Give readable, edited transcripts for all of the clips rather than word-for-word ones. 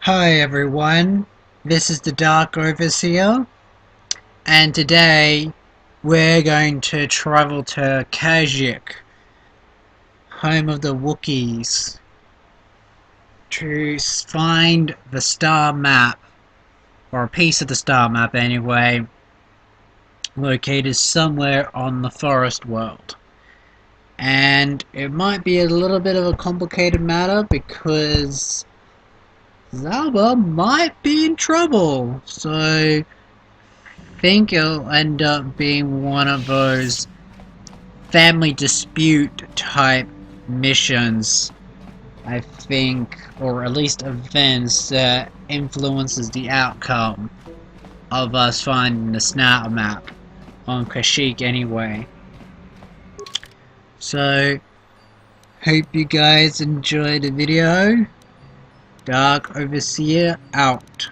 Hi everyone, this is the Dark Overseer, and today we're going to travel to Kashyyyk, home of the Wookiees, to find the star map, or a piece of the star map anyway, located somewhere on the forest world. And it might be a little bit of a complicated matter because Zalbar might be in trouble, so think it'll end up being one of those family dispute type missions, I think, or at least events that influences the outcome of us finding the star map on Kashyyyk anyway. So, hope you guys enjoyed the video. Dark Overseer out.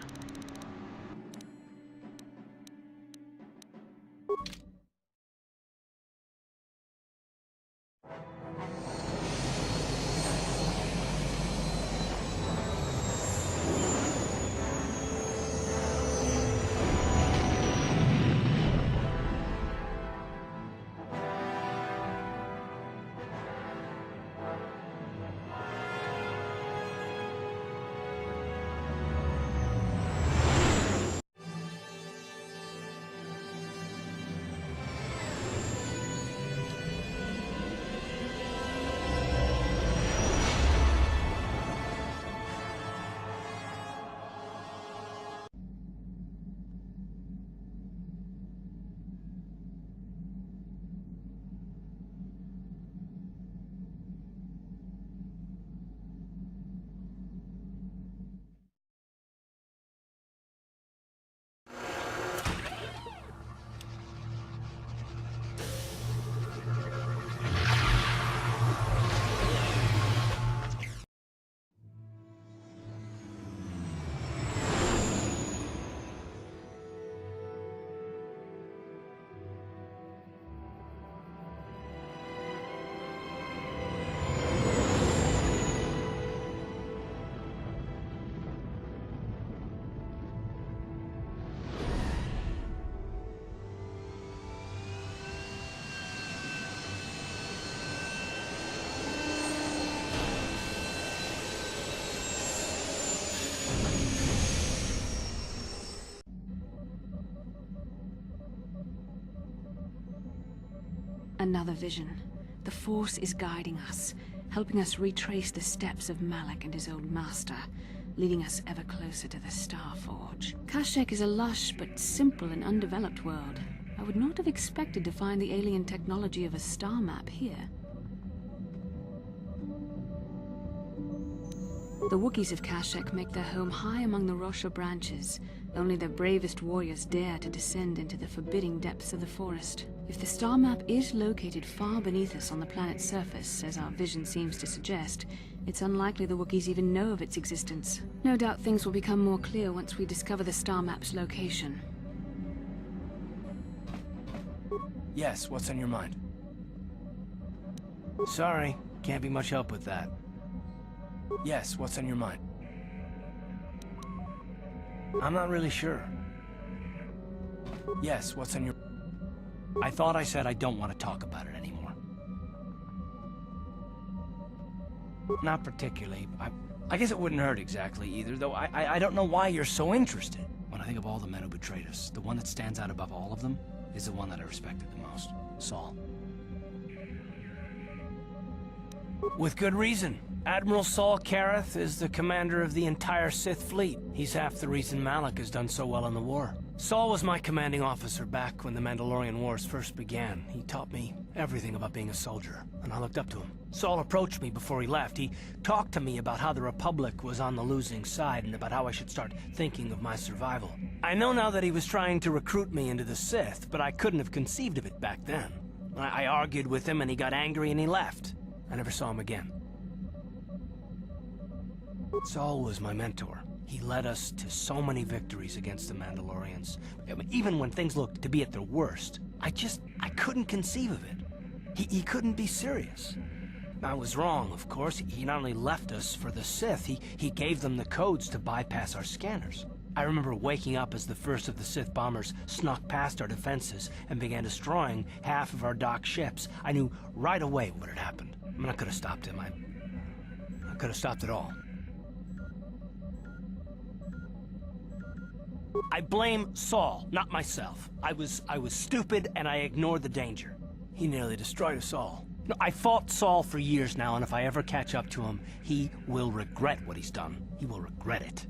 Another vision. The Force is guiding us, helping us retrace the steps of Malak and his old master, leading us ever closer to the Star Forge. Kashyyyk is a lush but simple and undeveloped world. I would not have expected to find the alien technology of a star map here. The Wookiees of Kashyyyk make their home high among the Rosha branches. Only their bravest warriors dare to descend into the forbidding depths of the forest. If the star map is located far beneath us on the planet's surface, as our vision seems to suggest, it's unlikely the Wookiees even know of its existence. No doubt things will become more clear once we discover the star map's location. Yes, what's on your mind? Sorry, can't be much help with that. Yes, what's on your mind? I'm not really sure. Yes, what's on your... I thought I said I don't want to talk about it anymore. Not particularly. I guess it wouldn't hurt exactly either, though I don't know why you're so interested. When I think of all the men who betrayed us, the one that stands out above all of them is the one that I respected the most. Saul. With good reason. Admiral Saul Kareth is the commander of the entire Sith fleet. He's half the reason Malak has done so well in the war. Saul was my commanding officer back when the Mandalorian Wars first began. He taught me everything about being a soldier, and I looked up to him. Saul approached me before he left. He talked to me about how the Republic was on the losing side and about how I should start thinking of my survival. I know now that he was trying to recruit me into the Sith, but I couldn't have conceived of it back then. I argued with him and he got angry and he left. I never saw him again. Saul was my mentor. He led us to so many victories against the Mandalorians. Even when things looked to be at their worst, I couldn't conceive of it. He couldn't be serious. I was wrong, of course. He not only left us for the Sith, he gave them the codes to bypass our scanners. I remember waking up as the first of the Sith bombers snuck past our defenses and began destroying half of our docked ships. I knew right away what had happened. I mean, I could have stopped him. I could have stopped it all. I blame Saul, not myself. I was stupid and I ignored the danger. He nearly destroyed us all. No, I fought Saul for years now, and if I ever catch up to him, he will regret what he's done. He will regret it.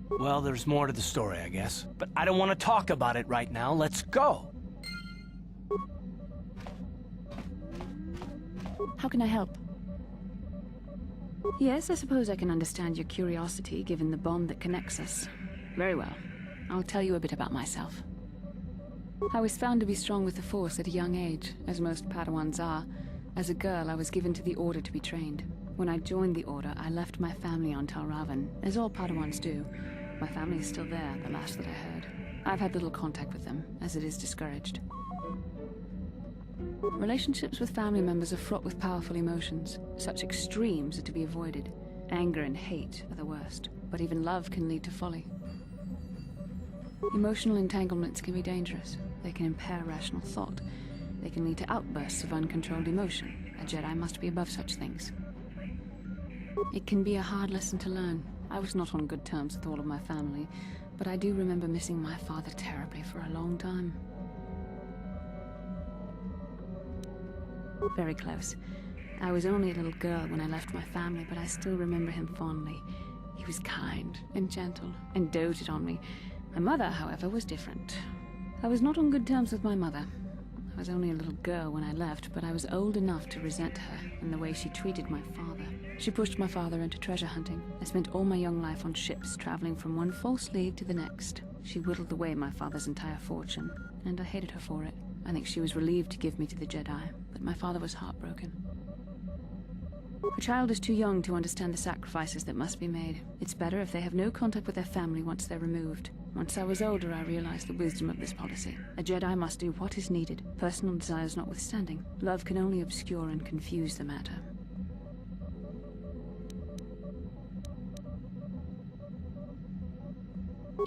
Well, there's more to the story, I guess. But I don't want to talk about it right now. Let's go. How can I help? Yes, I suppose I can understand your curiosity, given the bond that connects us. Very well. I'll tell you a bit about myself. I was found to be strong with the Force at a young age, as most Padawans are. As a girl, I was given to the Order to be trained. When I joined the Order, I left my family on Tal Ravan, as all Padawans do. My family is still there, the last that I heard. I've had little contact with them, as it is discouraged. Relationships with family members are fraught with powerful emotions. Such extremes are to be avoided. Anger and hate are the worst, but even love can lead to folly. Emotional entanglements can be dangerous. They can impair rational thought. They can lead to outbursts of uncontrolled emotion. A Jedi must be above such things. It can be a hard lesson to learn. I was not on good terms with all of my family, but I do remember missing my father terribly for a long time. Very close. I was only a little girl when I left my family, but I still remember him fondly. He was kind and gentle and doted on me. My mother, however, was different. I was not on good terms with my mother. I was only a little girl when I left, but I was old enough to resent her and the way she treated my father. She pushed my father into treasure hunting. I spent all my young life on ships, traveling from one false lead to the next. She whittled away my father's entire fortune, and I hated her for it. I think she was relieved to give me to the Jedi, but my father was heartbroken. A child is too young to understand the sacrifices that must be made. It's better if they have no contact with their family once they're removed. Once I was older, I realized the wisdom of this policy. A Jedi must do what is needed, personal desires notwithstanding. Love can only obscure and confuse the matter.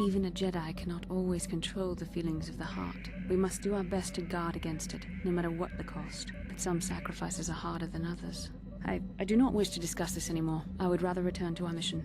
Even a Jedi cannot always control the feelings of the heart. We must do our best to guard against it, no matter what the cost. But some sacrifices are harder than others. I do not wish to discuss this anymore. I would rather return to our mission.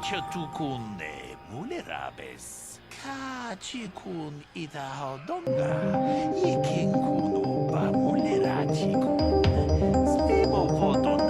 Tukun Mulerabes. Kachikun Itahodonga. Yikin Kuno Bamulerachikun. Slimo Vodona.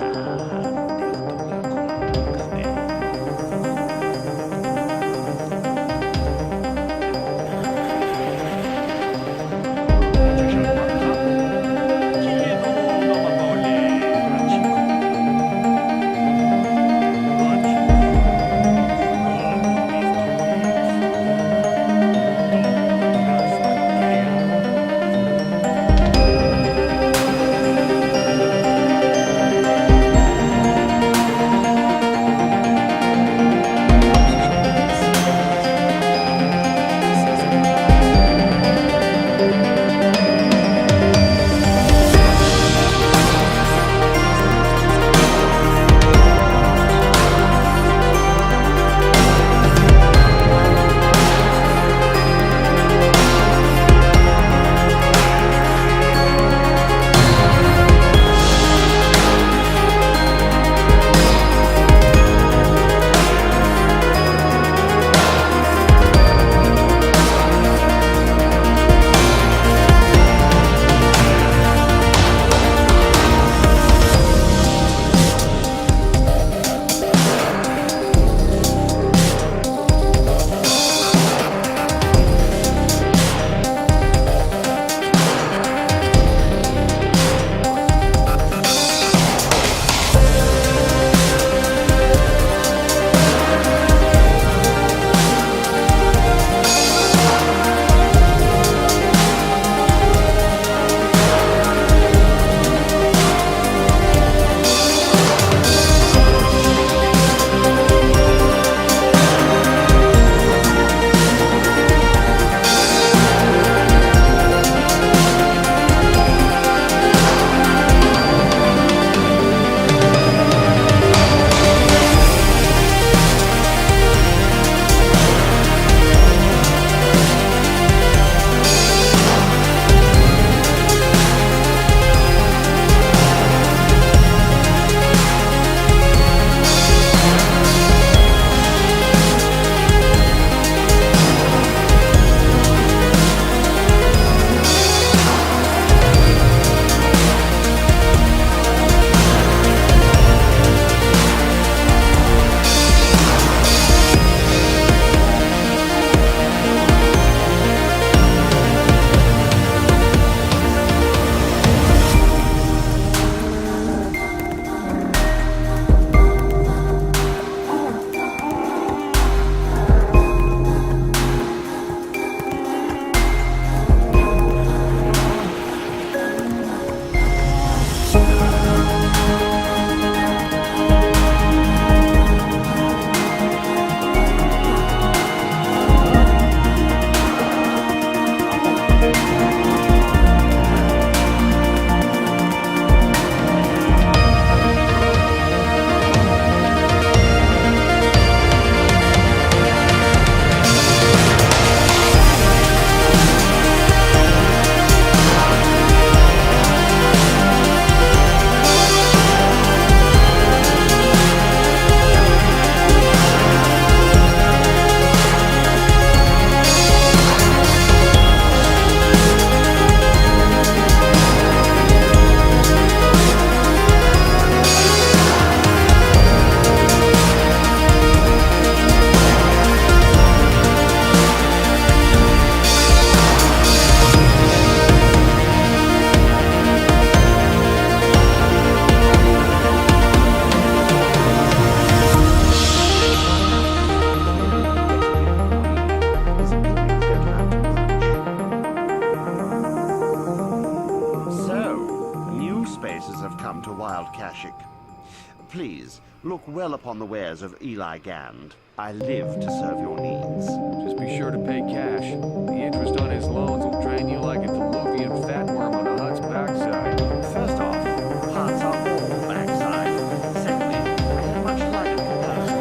Please, look well upon the wares of Eli Gand. I live to serve your needs. Just be sure to pay cash. The interest on his loans will drain you like a Diluvian fatworm on a hut's backside. First off, hearts are all backside. Secondly, I have much lighter comparison.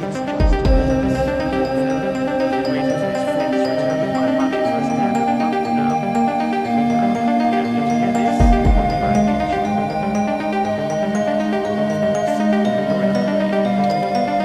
It's just waiting for his friends to return with my money for a standard month now. You don't need to hear this. I need you. You're in a hurry.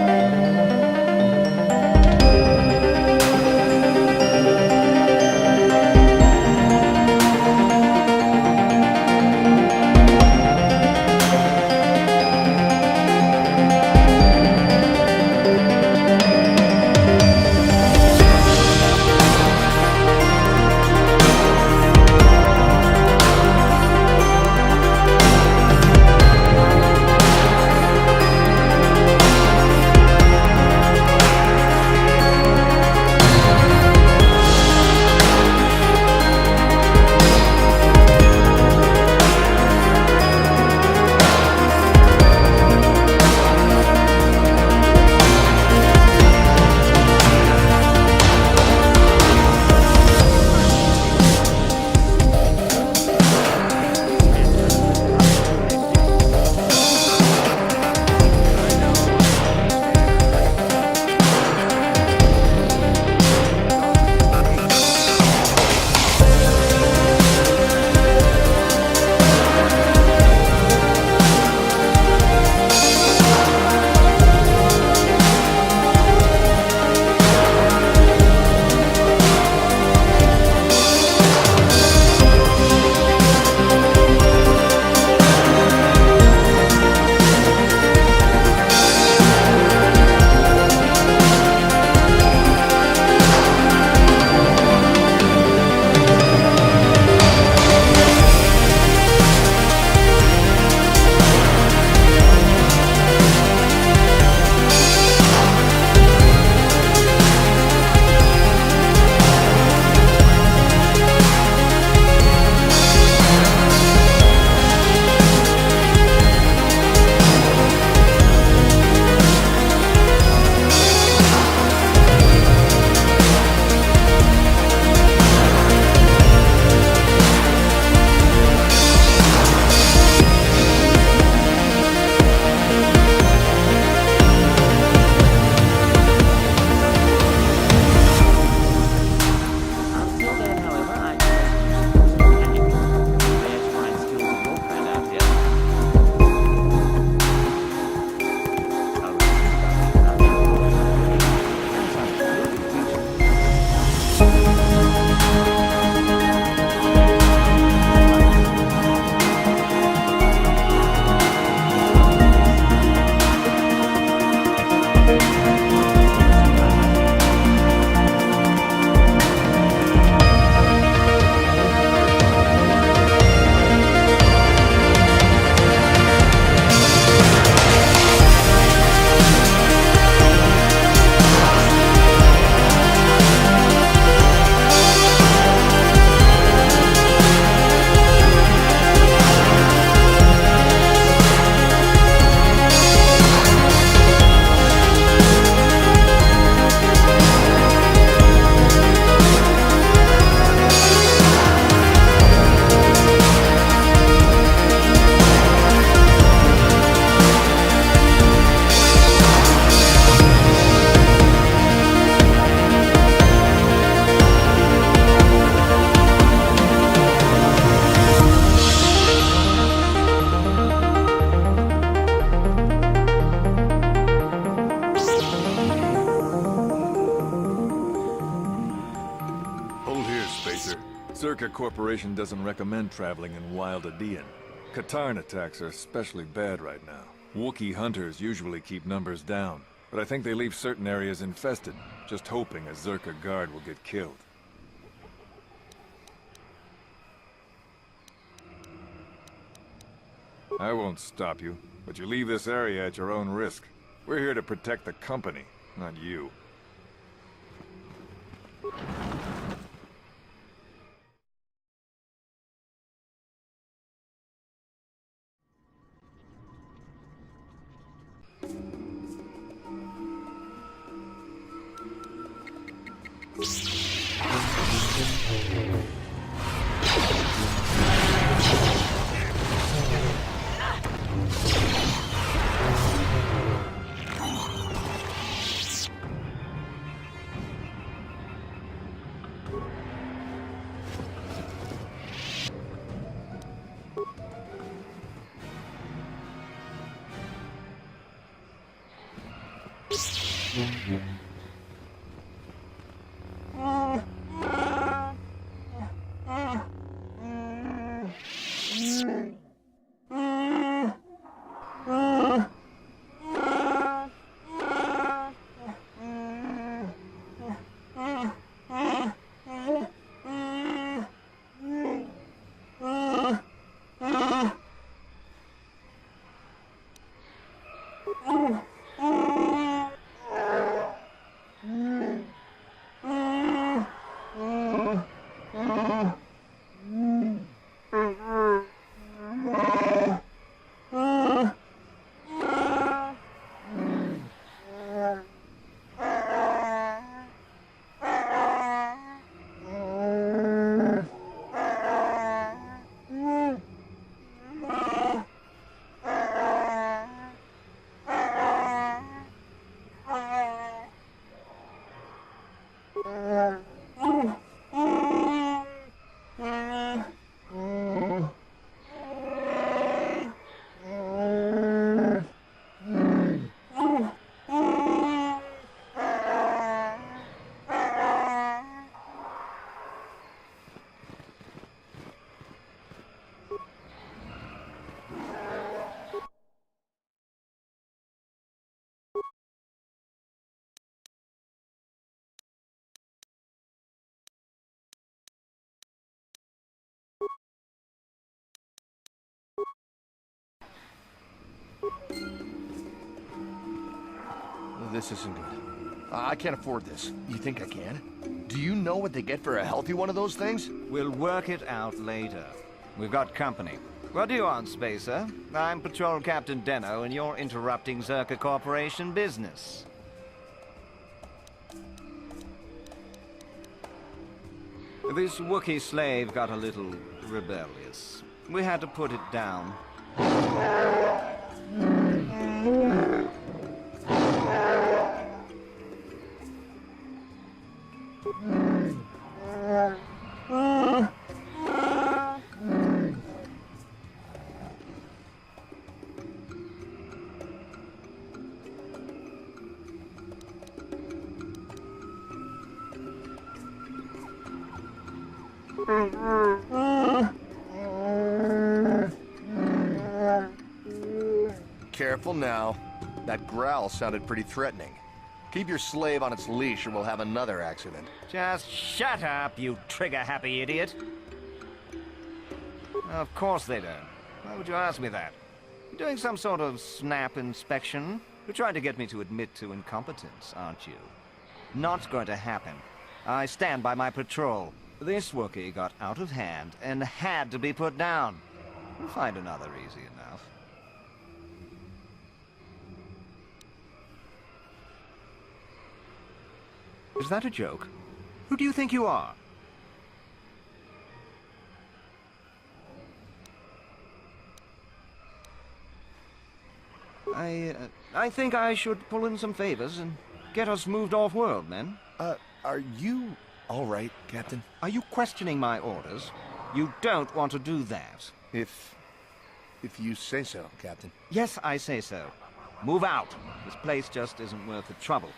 Corporation doesn't recommend traveling in Wild Adean. Katarn attacks are especially bad right now. Wookiee hunters usually keep numbers down, but I think they leave certain areas infested, just hoping a Zerka guard will get killed. I won't stop you, but you leave this area at your own risk. We're here to protect the company, not you. This isn't good. I can't afford this. You think I can? Do you know what they get for a healthy one of those things? We'll work it out later. We've got company. What do you want, Spacer? I'm Patrol Captain Deno, and you're interrupting Zerka Corporation business. This Wookiee slave got a little rebellious. We had to put it down. Careful now. That growl sounded pretty threatening. Keep your slave on its leash or we'll have another accident. Just shut up, you trigger-happy idiot. Of course they don't. Why would you ask me that? You're doing some sort of snap inspection? You're trying to get me to admit to incompetence, aren't you? Not going to happen. I stand by my patrol. This Wookiee got out of hand and had to be put down. We'll find another easy enough. Is that a joke? Who do you think you are? I think I should pull in some favors and get us moved off-world, men. Are you all right, Captain? Are you questioning my orders? You don't want to do that. If you say so, Captain. Yes, I say so. Move out. This place just isn't worth the trouble.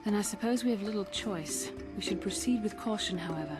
Then I suppose we have little choice. We should proceed with caution, however.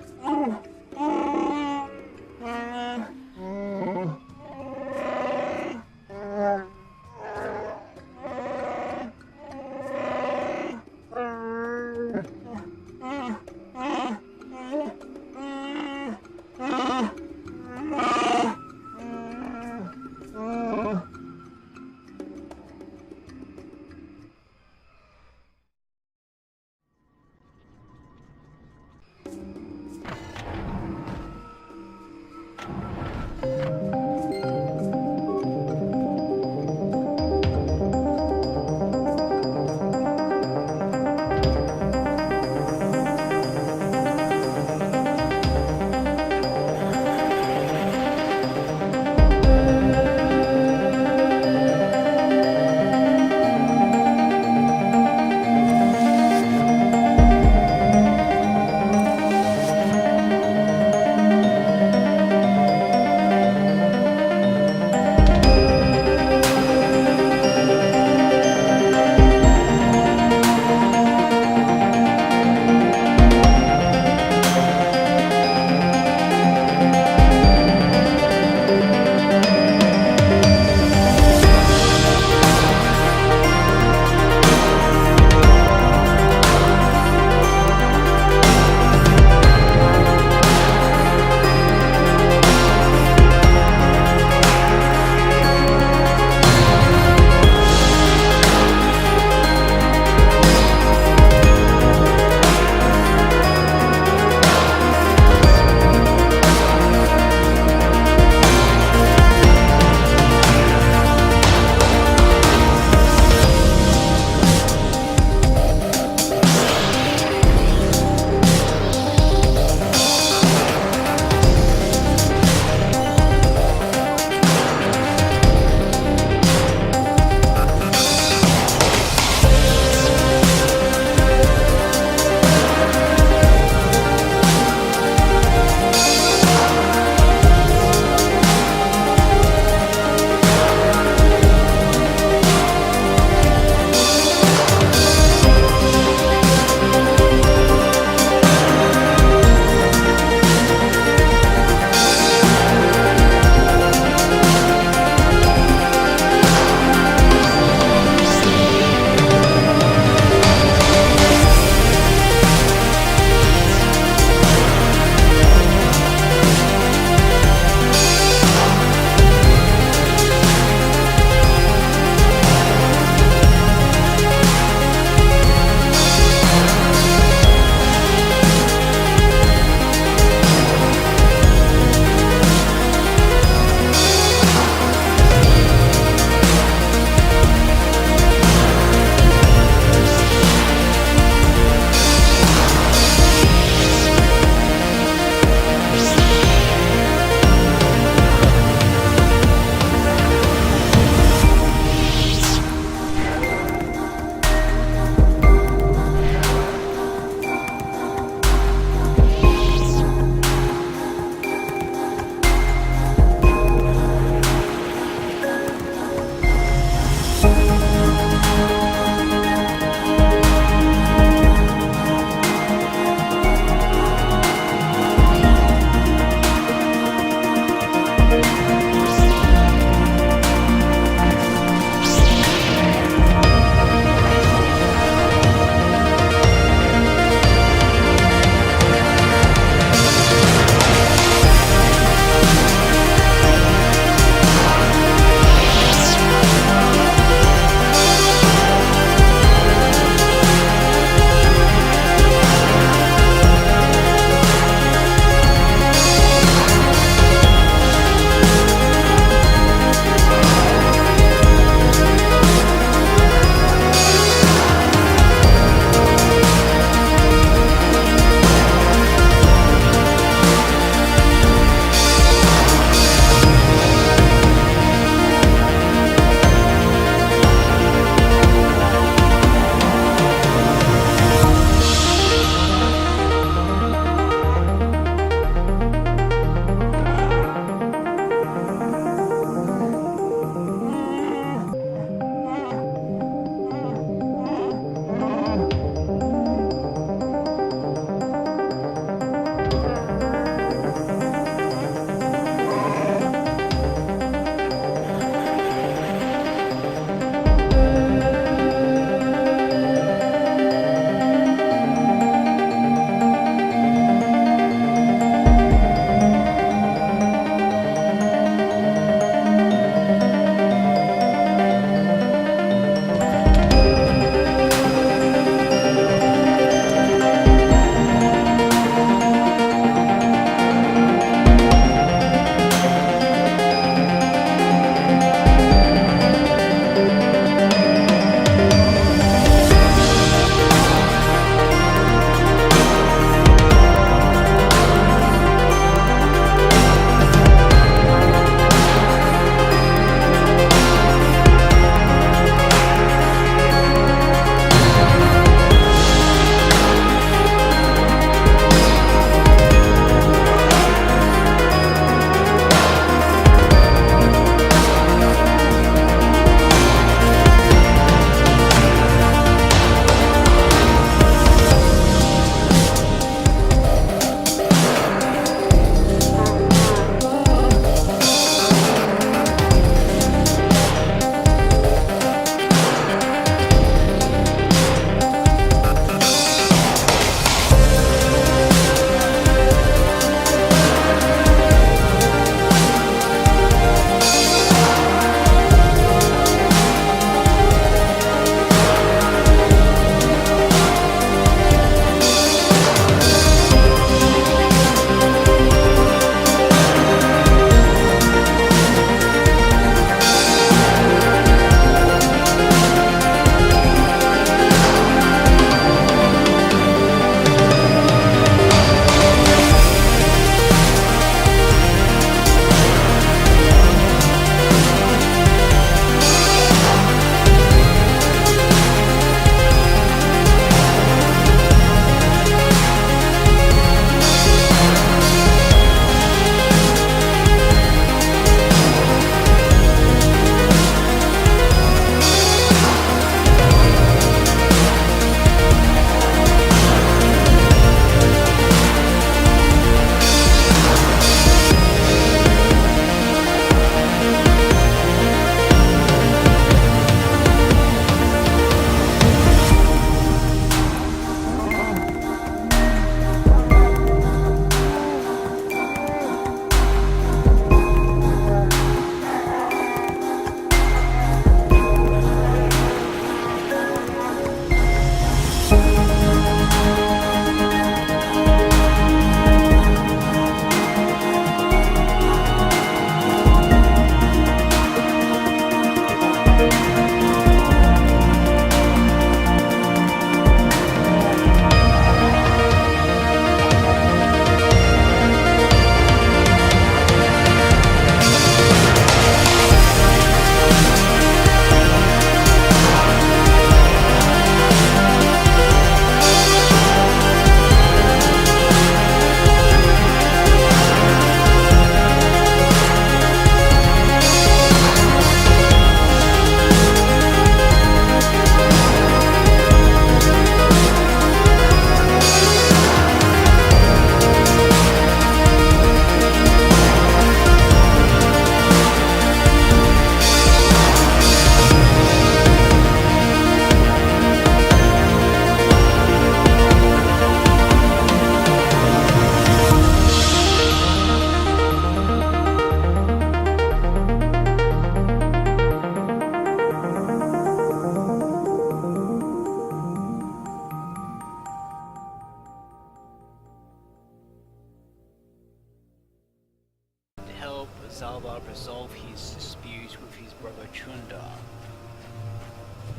his dispute with his brother Chunda.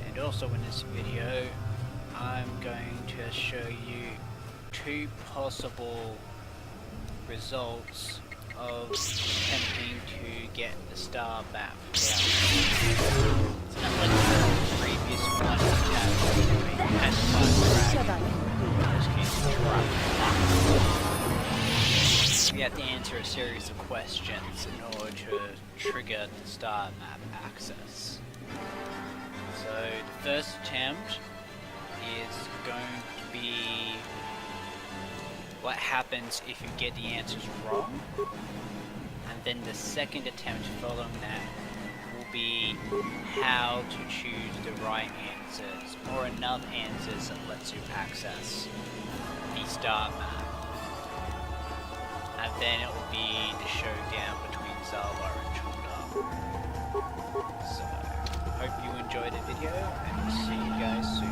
And also in this video, I'm going to show you 2 possible results of attempting to get the star map down. It's not like the previous one had we have to answer a series of questions in order to trigger the star map access. So the first attempt is going to be what happens if you get the answers wrong, and then the second attempt following that will be how to choose the right answers, or enough answers that lets you access the star map. And then it will be the showdown between Zalbar and Chunda. So, hope you enjoyed the video, and we'll see you guys soon.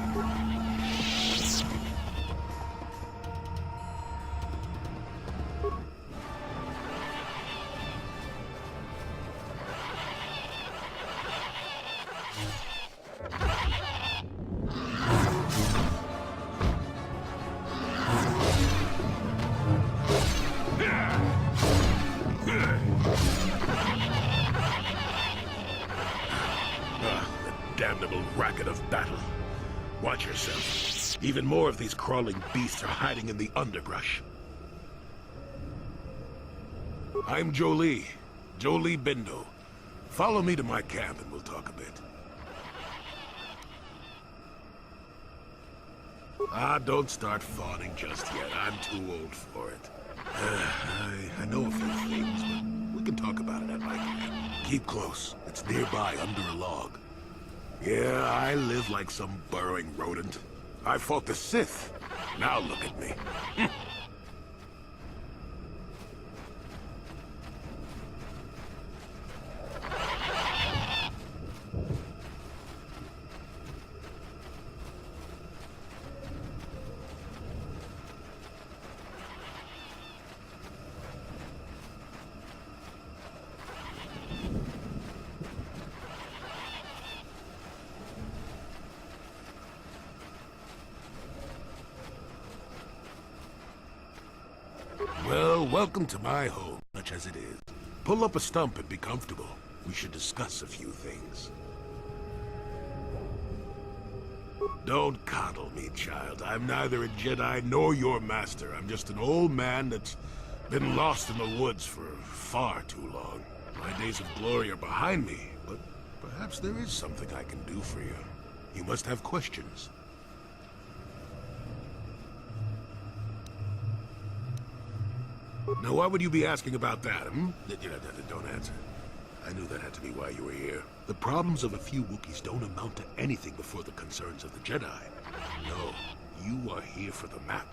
Damnable racket of battle. Watch yourself. Even more of these crawling beasts are hiding in the underbrush. I'm Jolie Bindo. Follow me to my camp and we'll talk a bit. Don't start fawning just yet. I'm too old for it. I know a few things, but we can talk about it at my camp. Keep close. It's nearby under a log. Yeah, I live like some burrowing rodent. I fought the Sith. Now look at me. Well, welcome to my home, such as it is. Pull up a stump and be comfortable. We should discuss a few things. Don't coddle me, child. I'm neither a Jedi nor your master. I'm just an old man that's been lost in the woods for far too long. My days of glory are behind me, but perhaps there is something I can do for you. You must have questions. Now, why would you be asking about that, hmm? Don't answer. I knew that had to be why you were here. The problems of a few Wookiees don't amount to anything before the concerns of the Jedi. No, you are here for the map.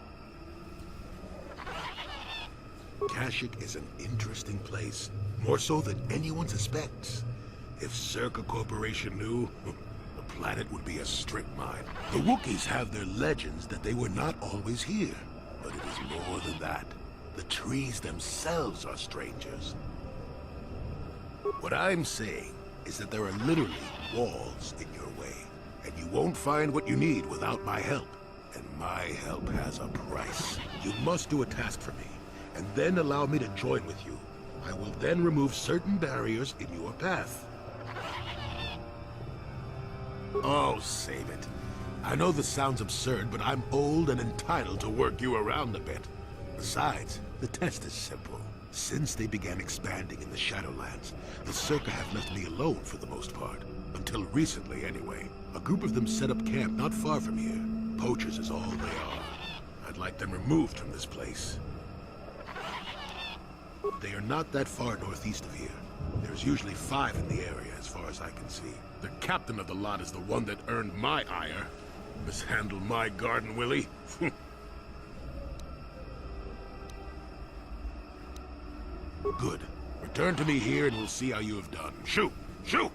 Kashyyyk is an interesting place, more so than anyone suspects. If Circa Corporation knew, the planet would be a strip mine. The Wookiees have their legends that they were not always here, but it is more than that. The trees themselves are strangers. What I'm saying is that there are literally walls in your way, and you won't find what you need without my help. And my help has a price. You must do a task for me, and then allow me to join with you. I will then remove certain barriers in your path. Oh, save it. I know this sounds absurd, but I'm old and entitled to work you around a bit. Besides, the test is simple. Since they began expanding in the Shadowlands, the Circa have left me alone for the most part. Until recently, anyway. A group of them set up camp not far from here. Poachers is all they are. I'd like them removed from this place. They are not that far northeast of here. There's usually 5 in the area, as far as I can see. The captain of the lot is the one that earned my ire. Mishandle my garden, Willie. Good. Return to me here and we'll see how you have done. Shoot! Shoot!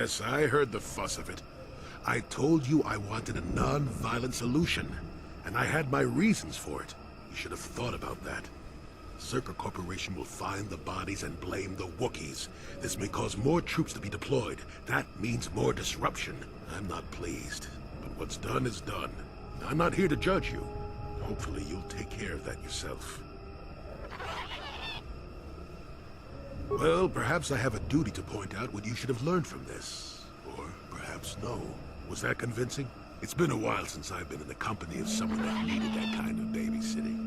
Yes, I heard the fuss of it. I told you I wanted a non-violent solution, and I had my reasons for it. You should have thought about that. Circa Corporation will find the bodies and blame the Wookiees. This may cause more troops to be deployed. That means more disruption. I'm not pleased, but what's done is done. I'm not here to judge you. Hopefully you'll take care of that yourself. Well, perhaps I have a duty to point out what you should have learned from this. Or perhaps no. Was that convincing? It's been a while since I've been in the company of someone that needed that kind of babysitting.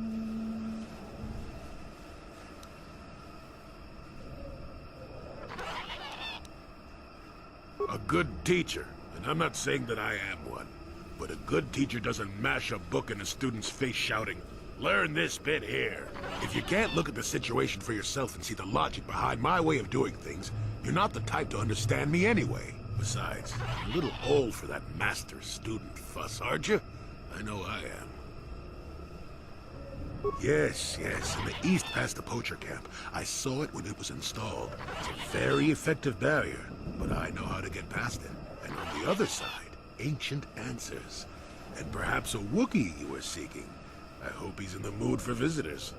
A good teacher, and I'm not saying that I am one, but a good teacher doesn't mash a book in a student's face shouting, "Learn this bit here." If you can't look at the situation for yourself and see the logic behind my way of doing things, you're not the type to understand me anyway. Besides, you're a little old for that master-student fuss, aren't you? I know I am. Yes, in the east past the poacher camp. I saw it when it was installed. It's a very effective barrier, but I know how to get past it. And on the other side, ancient answers. And perhaps a Wookiee you were seeking. I hope he's in the mood for visitors.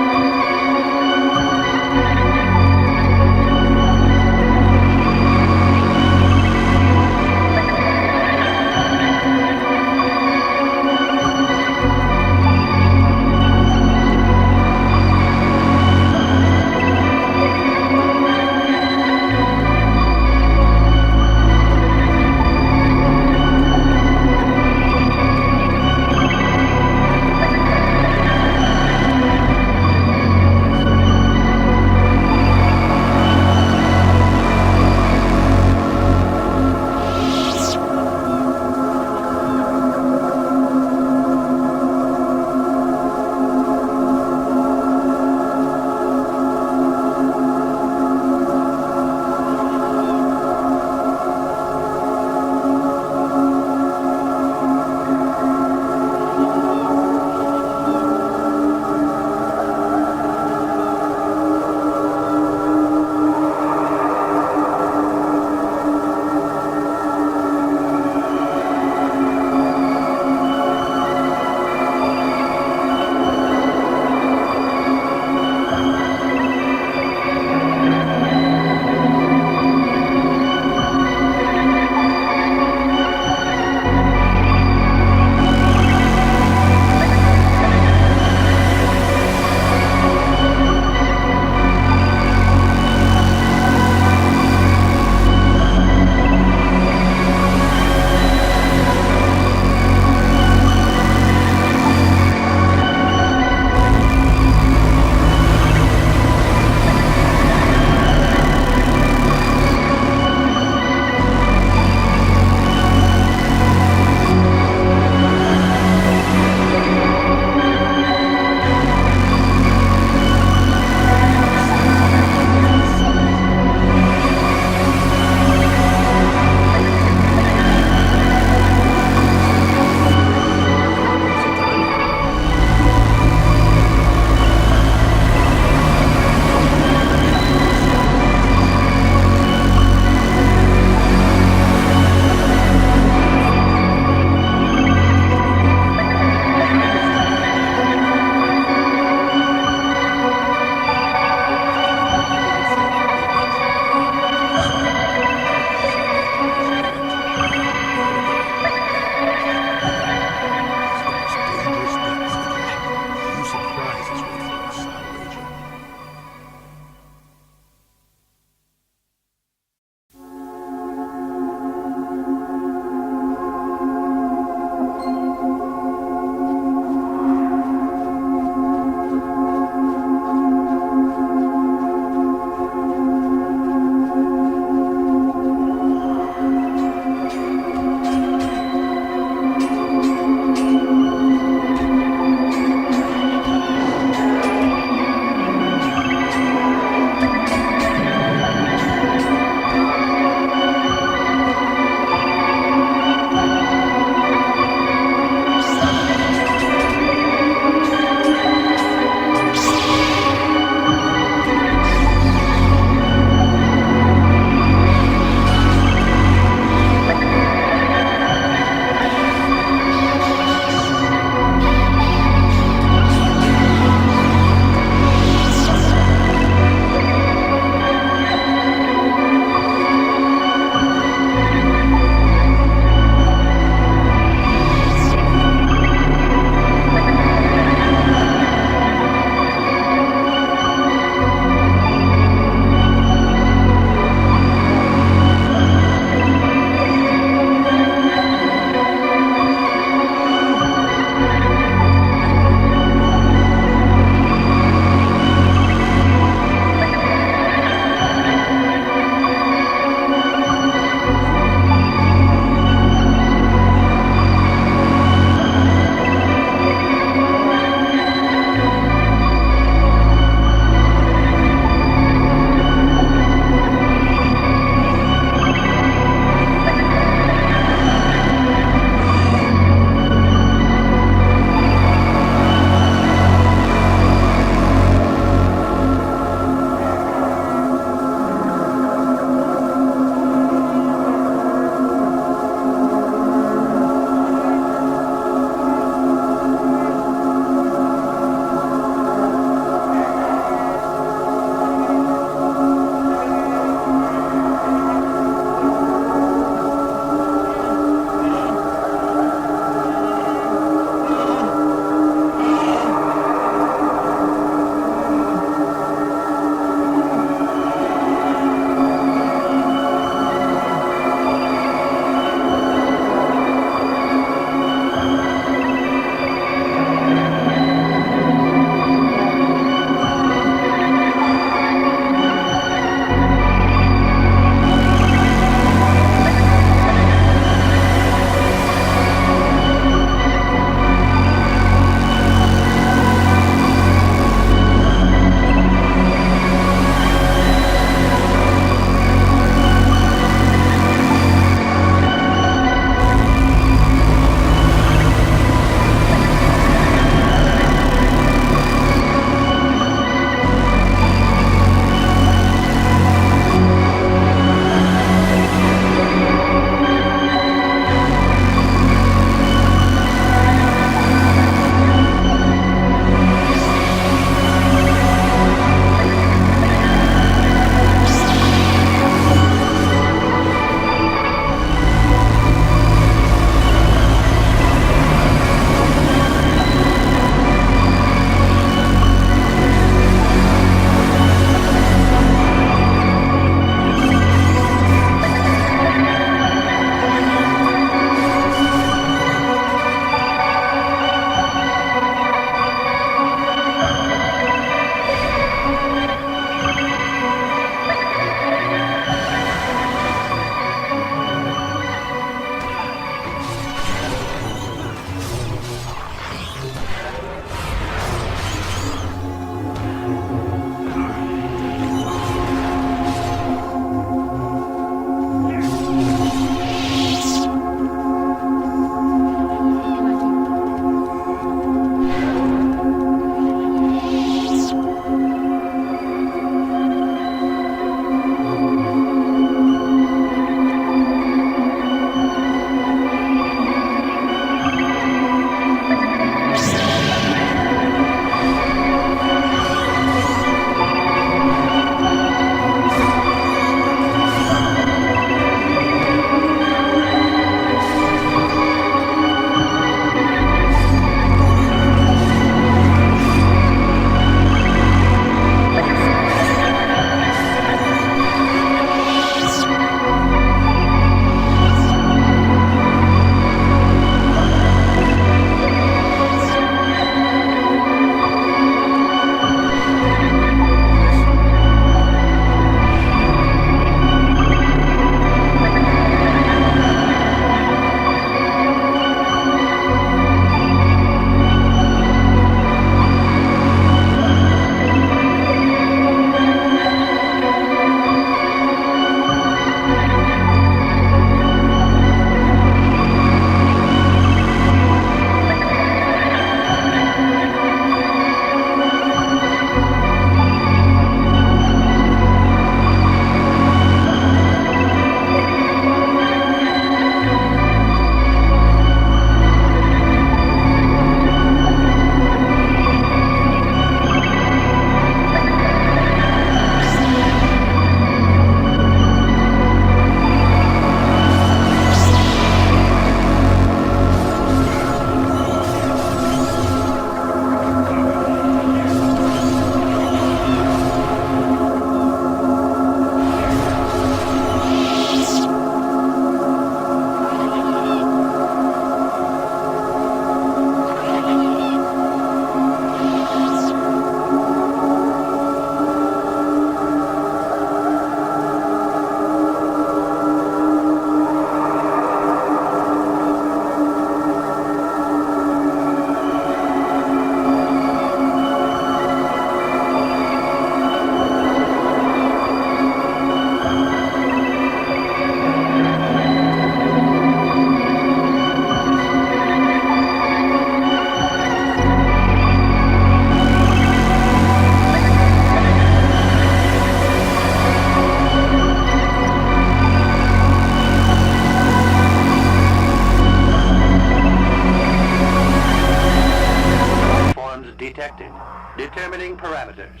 detected. Determining parameters.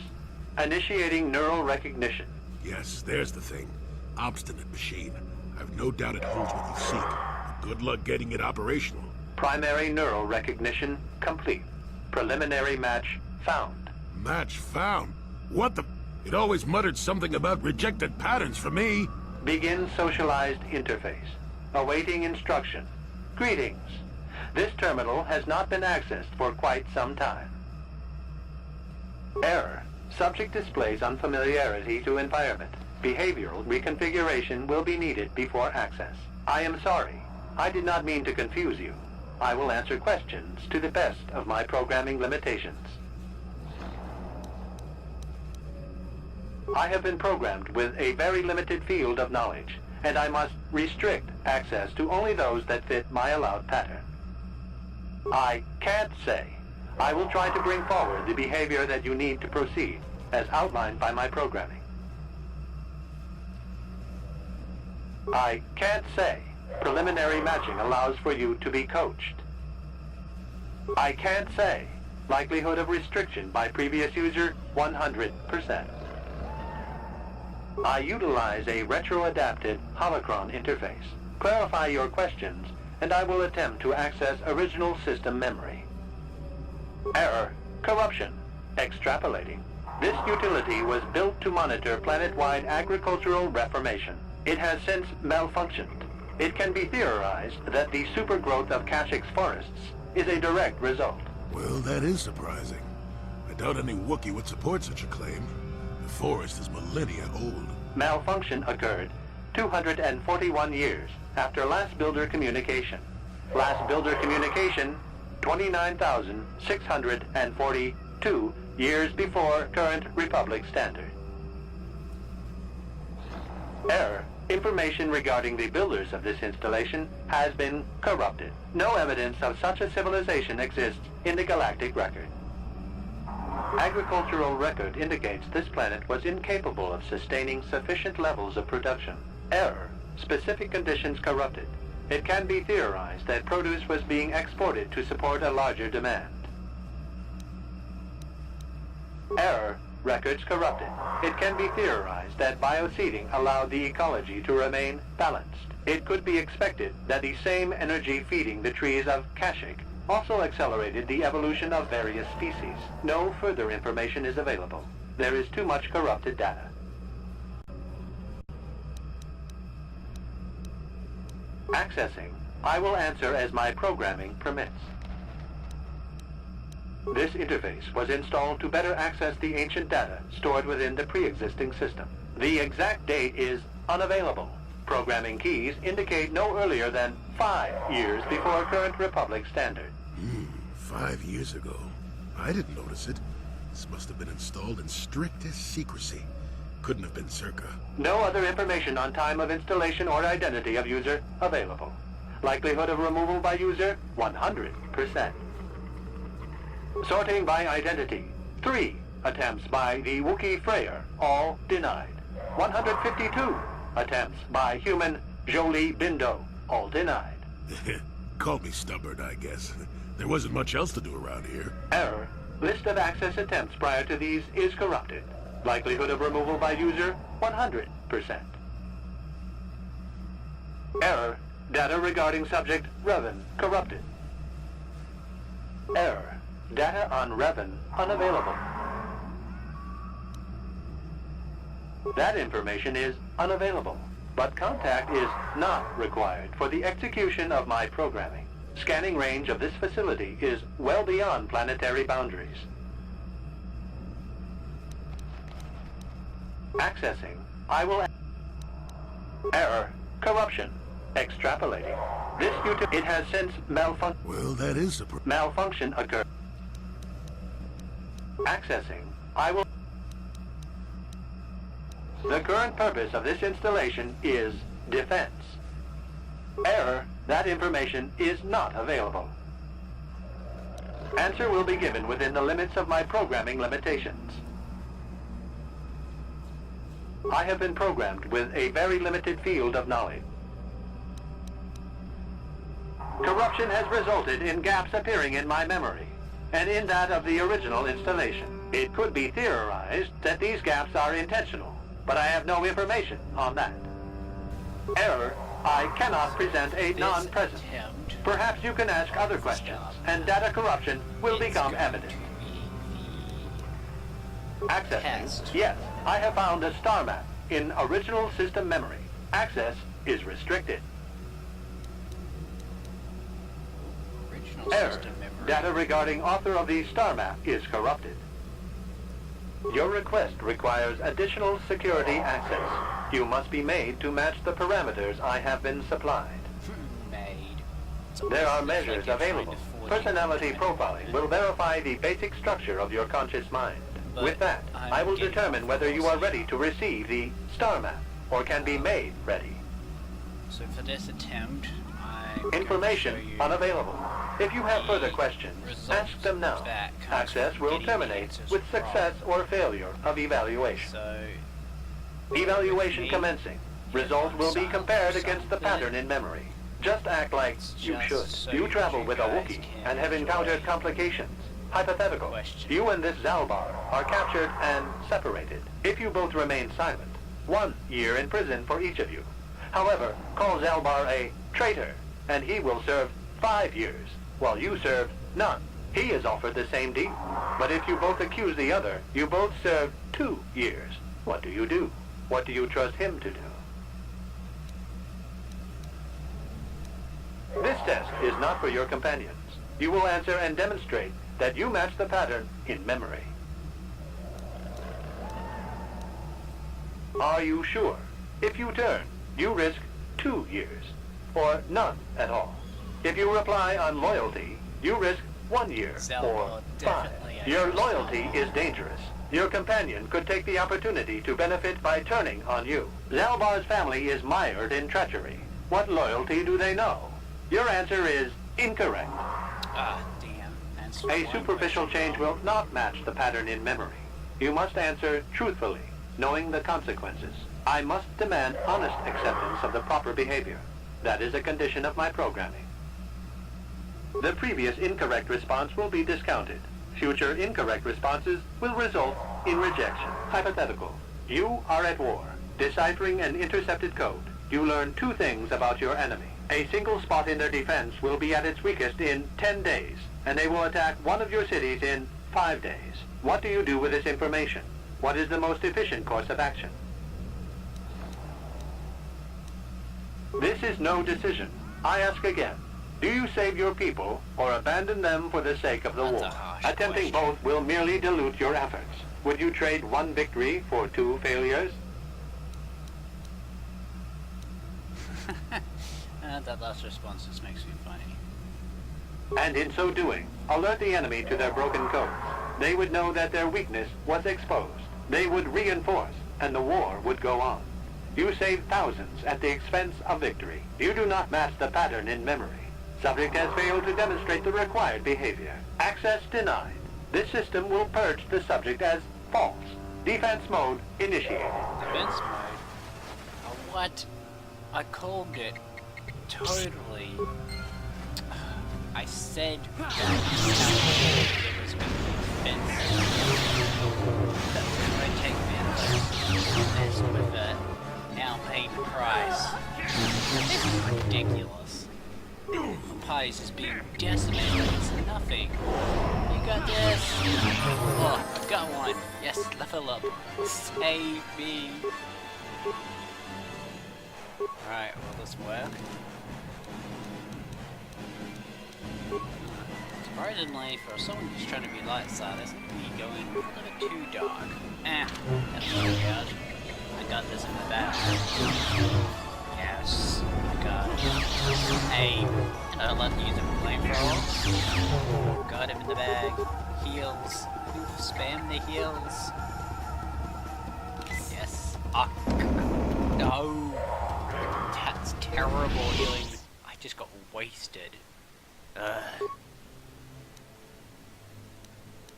Initiating neural recognition. Yes, there's the thing. Obstinate machine. I've no doubt it holds what you seek. But good luck getting it operational. Primary neural recognition complete. Preliminary match found. Match found? What the... It always muttered something about rejected patterns for me. Begin socialized interface. Awaiting instruction. Greetings. This terminal has not been accessed for quite some time. Error. Subject displays unfamiliarity to environment. Behavioral reconfiguration will be needed before access. I am sorry. I did not mean to confuse you. I will answer questions to the best of my programming limitations. I have been programmed with a very limited field of knowledge, and I must restrict access to only those that fit my allowed pattern. I can't say. I will try to bring forward the behavior that you need to proceed, as outlined by my programming. I can't say. Preliminary matching allows for you to be coached. I can't say. Likelihood of restriction by previous user, 100%. I utilize a retro-adapted holocron interface. Clarify your questions, and I will attempt to access original system memory. Error. Corruption. Extrapolating. This utility was built to monitor planet-wide agricultural reformation. It has since malfunctioned. It can be theorized that the supergrowth of Kashyk's forests is a direct result. Well, that is surprising. I doubt any Wookiee would support such a claim. The forest is millennia old. Malfunction occurred 241 years after last builder communication. Last builder communication, 29,642 years before current Republic standard. Error. Information regarding the builders of this installation has been corrupted. No evidence of such a civilization exists in the galactic record. Agricultural record indicates this planet was incapable of sustaining sufficient levels of production. Error. Specific conditions corrupted. It can be theorized that produce was being exported to support a larger demand. Error. Records corrupted. It can be theorized that bioseeding allowed the ecology to remain balanced. It could be expected that the same energy feeding the trees of Kashyk also accelerated the evolution of various species. No further information is available. There is too much corrupted data. Accessing. I will answer as my programming permits. This interface was installed to better access the ancient data stored within the pre-existing system. The exact date is unavailable. Programming keys indicate no earlier than 5 years before current Republic standard. 5 years ago. I didn't notice it. This must have been installed in strictest secrecy. Couldn't have been circa. No other information on time of installation or identity of user available. Likelihood of removal by user, 100%. Sorting by identity. 3 attempts by the Wookiee Freyer, all denied. 152 attempts by human Jolie Bindo, all denied. Call me stubborn, I guess. There wasn't much else to do around here. Error. List of access attempts prior to these is corrupted. Likelihood of removal by user, 100%. Error. Data regarding subject Revan corrupted. Error. Data on Revan unavailable. That information is unavailable, but contact is not required for the execution of my programming. Scanning range of this facility is well beyond planetary boundaries. Accessing. I will... Error. Corruption. Extrapolating. This it has since malfunctioned. Well, that is a... Malfunction occurred. Accessing. I will... The current purpose of this installation is defense. Error. That information is not available. Answer will be given within the limits of my programming limitations. I have been programmed with a very limited field of knowledge. Corruption has resulted in gaps appearing in my memory. and in that of the original installation. It could be theorized that these gaps are intentional, but I have no information on that. Error, I cannot present a non-present. Perhaps you can ask other questions, and data corruption will become evident. Accessing. Yes, I have found a star map in original system memory. Access is restricted. Error. Data regarding author of the star map is corrupted. Your request requires additional security access. You must be made to match the parameters I have been supplied. There are measures available. Personality profiling will verify the basic structure of your conscious mind. With that, I will determine whether you are ready to receive the star map, or can be made ready. So for this attempt, Information unavailable. If you have further questions, ask them now. Access will terminate with success or failure of evaluation. Evaluation commencing. Results will be compared against the pattern in memory. Just act like you should. You travel with a Wookiee and have encountered complications. Hypothetical. You and this Zalbar are captured and separated. If you both remain silent, 1 year in prison for each of you. However, call Zalbar a traitor, and he will serve 5 years, while you serve none. He is offered the same deal. But if you both accuse the other, you both serve 2 years. What do you do? What do you trust him to do? This test is not for your companions. You will answer and demonstrate that you match the pattern in memory. Are you sure? If you turn, you risk 2 years, or none at all. If you reply on loyalty, you risk 1 year, or 5. Your loyalty is dangerous. Your companion could take the opportunity to benefit by turning on you. Zalbar's family is mired in treachery. What loyalty do they know? Your answer is incorrect. Ah, damn. A superficial change will not match the pattern in memory. You must answer truthfully, knowing the consequences. I must demand honest acceptance of the proper behavior. That is a condition of my programming. The previous incorrect response will be discounted. Future incorrect responses will result in rejection. Hypothetical. You are at war. Deciphering an intercepted code, you learn 2 things about your enemy. A single spot in their defense will be at its weakest in 10 days, and they will attack one of your cities in 5 days. What do you do with this information? What is the most efficient course of action? This is no decision. I ask again. Do you save your people or abandon them for the sake of the war? Attempting both will merely dilute your efforts. Would you trade 1 victory for 2 failures? That last response just makes me funny. And in so doing, alert the enemy to their broken codes. They would know that their weakness was exposed. They would reinforce, and the war would go on. You save thousands at the expense of victory. You do not match the pattern in memory. Subject has failed to demonstrate the required behavior. Access denied. This system will purge the subject as false. Defense mode initiated. Defense mode? What? I called it totally. I said that it was going to be defensive. That's going to take me mess with it. Now paid price. This is ridiculous. The party's is being decimated. It's nothing. You got this. Oh, I've got one. Yes, level up. Save me. Alright, will this work? Surprisingly, for someone who's trying to be light-sided, isn't me going a little too dark. That's really good. I got this in the bag. Yes, I got hey, I let me use a flamethrower. Got him in the bag. Heals. Spam the heals. Yes. No. That's terrible healing. I just got wasted.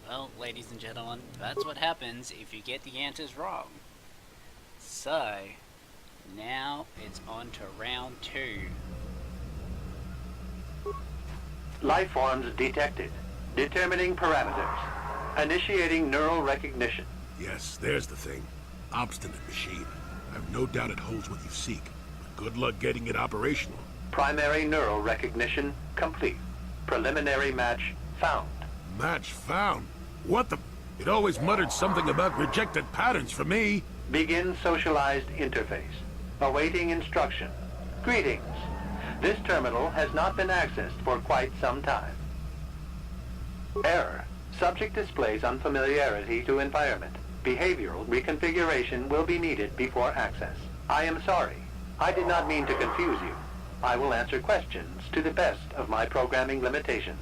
Well, ladies and gentlemen, that's what happens if you get the answers wrong. So, now it's on to round 2. Life forms detected. Determining parameters. Initiating neural recognition. Yes, there's the thing. Obstinate machine. I've no doubt it holds what you seek, but good luck getting it operational. Primary neural recognition complete. Preliminary match found. Match found? What the... It always muttered something about rejected patterns for me. Begin socialized interface. Awaiting instruction. Greetings. This terminal has not been accessed for quite some time. Error. Subject displays unfamiliarity to environment. Behavioral reconfiguration will be needed before access. I am sorry. I did not mean to confuse you. I will answer questions to the best of my programming limitations.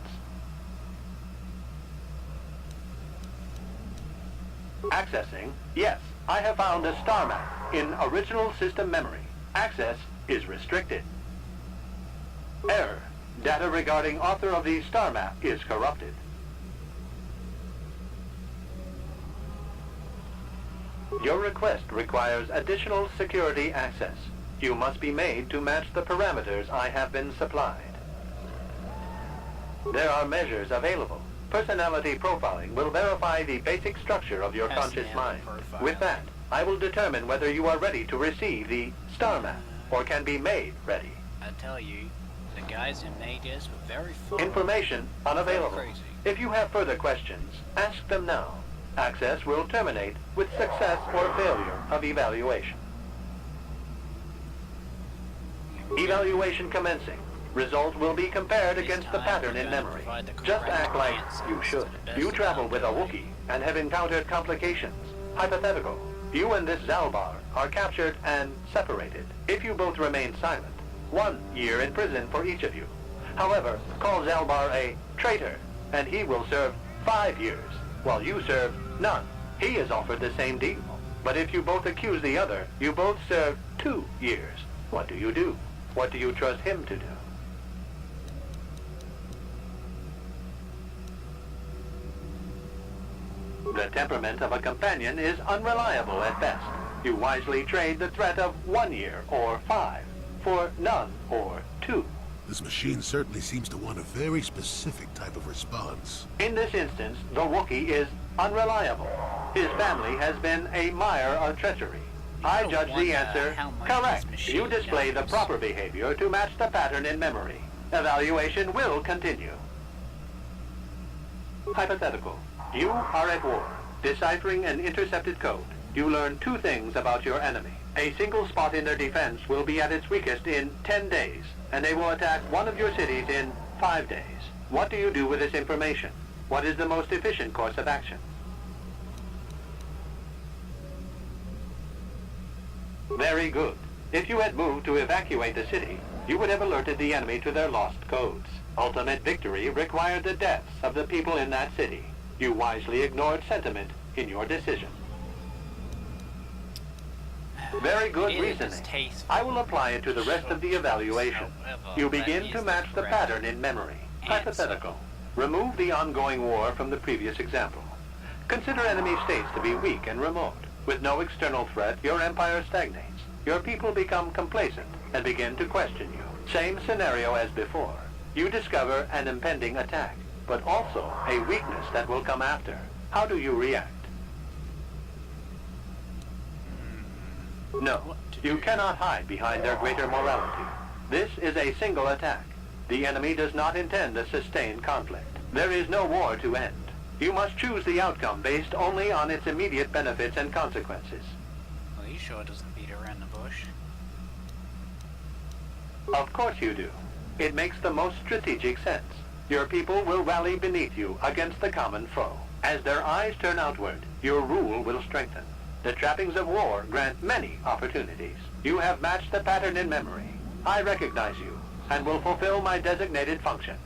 Accessing. Yes, I have found a star map in original system memory. Access is restricted. Error. Data regarding author of the star map is corrupted. Your request requires additional security access. You must be made to match the parameters I have been supplied. There are measures available. Personality profiling will verify the basic structure of your conscious mind. With that, I will determine whether you are ready to receive the star map or can be made ready. I tell you, the guys who made this were very fun. Information unavailable. Crazy. If you have further questions, ask them now. Access will terminate with success or failure of evaluation. Evaluation commencing. Result will be compared against the pattern in memory. Just act like you should. You travel with a Wookiee and have encountered complications. Hypothetical. You and this Zalbar are captured and separated. If you both remain silent, 1 year in prison for each of you. However, call Zalbar a traitor, and he will serve 5 years, while you serve none. He is offered the same deal. But if you both accuse the other, you both serve 2 years. What do you do? What do you trust him to do? The temperament of a companion is unreliable at best. You wisely trade the threat of 1 year or 5 for none or 2. This machine certainly seems to want a very specific type of response. In this instance, the Wookiee is unreliable. His family has been a mire of treachery. I judge the answer correct. You display the proper behavior to match the pattern in memory. Evaluation will continue. Hypothetical. You are at war, deciphering an intercepted code. You learn 2 things about your enemy. A single spot in their defense will be at its weakest in 10 days, and they will attack one of your cities in 5 days. What do you do with this information? What is the most efficient course of action? Very good. If you had moved to evacuate the city, you would have alerted the enemy to their lost codes. Ultimate victory required the deaths of the people in that city. You wisely ignored sentiment in your decision. Very good reasoning. I will apply it to the rest of the evaluation. You begin to match the pattern in memory. Hypothetical. Remove the ongoing war from the previous example. Consider enemy states to be weak and remote. With no external threat, your empire stagnates. Your people become complacent and begin to question you. Same scenario as before. You discover an impending attack, but also a weakness that will come after. How do you react? No, you cannot hide behind their greater morality. This is a single attack. The enemy does not intend a sustained conflict. There is no war to end. You must choose the outcome based only on its immediate benefits and consequences. Well, he sure doesn't beat around the bush. Of course you do. It makes the most strategic sense. Your people will rally beneath you against the common foe. As their eyes turn outward, your rule will strengthen. The trappings of war grant many opportunities. You have matched the pattern in memory. I recognize you and will fulfill my designated function.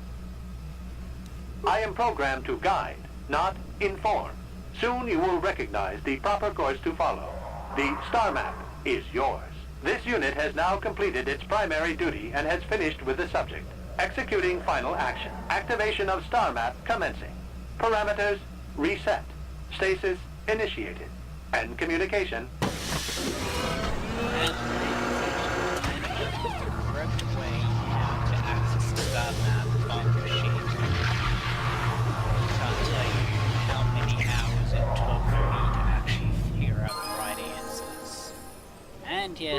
I am programmed to guide, not inform. Soon you will recognize the proper course to follow. The star map is yours. This unit has now completed its primary duty and has finished with the subject. Executing final action. Activation of star map commencing. Parameters reset. Stasis initiated. And communication.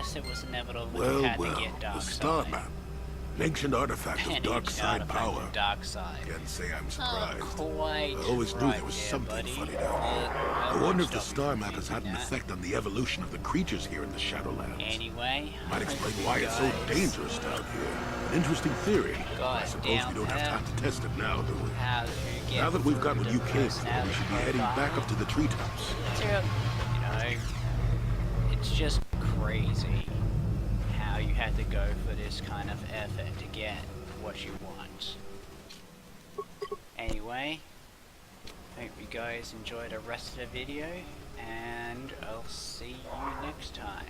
guess it was inevitable that you Well, had to well, get the Dark star Side. map. An ancient artifact of An dark ancient side artifact power. of Dark Side. Can't say I'm Not surprised. quite I always knew right there was there, something buddy. funny down here. I wonder if the star map has had an effect on the evolution of the creatures here in the Shadowlands. Anyway, Might explain why it's so dangerous down here. An interesting theory. I suppose we don't have time to test it now, do we? How to get Now that we've got what the you came for, we personality should be heading back profile. up to the treetops. It's just crazy how you had to go for this kind of effort to get what you want. Anyway, hope you guys enjoyed the rest of the video, and I'll see you next time.